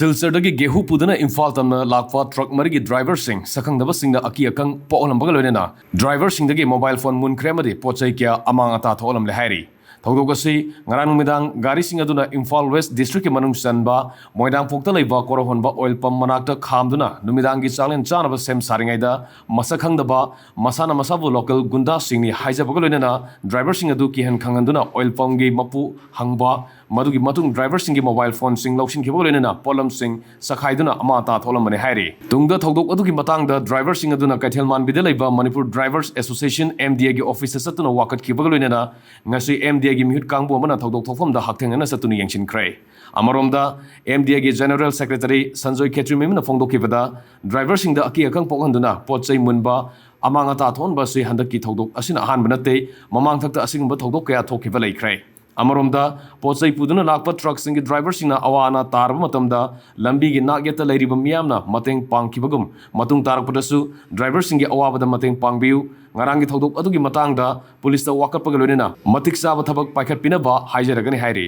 Silchardagi gehu pudana imphal tamna lakwa truck marigi driver sing sakhangdaba singna aki akang polambaga loinena driver singdagi mobile phone mun kremadi pochai kya amang ata tholamle hairi thogdogasi ngarang midang gari sing aduna Imphal West district ke manung sanba moidang phokta leiba korohonba oil pump manakta khamduna numidang gi chalen chanaba sem saringaida masakhangdaba masana masabu local gunda singni haijabaga loinena driver sing adu Kihan Khanghallamle oil pump gi mapu hangba madugi matung driver singi mobile phone sing lokshin khibo loinena polam sing sakhaiduna amata tholamane hairi tungda thogdok adugi matangda driver sing aduna kaithelman bidalaiba manipur drivers association MDA gi office satuna wakat khibo loinena ngasi MDA gi mihut kangbo mana thogdok thokfamda haktengana satuni yengchin krai amaromda MDA gi general secretary Sanjoy Khetri memna phongdokhibada driver singda aki akang pokhanduna pochai munba amanga ta thonba si handaki thogdok asina han banate mamang thakta asingba thogdok kaya thokhiba laikrai amaromda pochai puduna lakpa truck singi driver singna awana tarba matamda lambi gi nagyata lairiba miyamna mateng pangkhibagum matung tarakpadasu driver singi awabada mateng pangbiu ngarang gi thogdok adugi matangda police ta wakappaga loinena matik saba thabak paikhat pinaba haijaragani hairi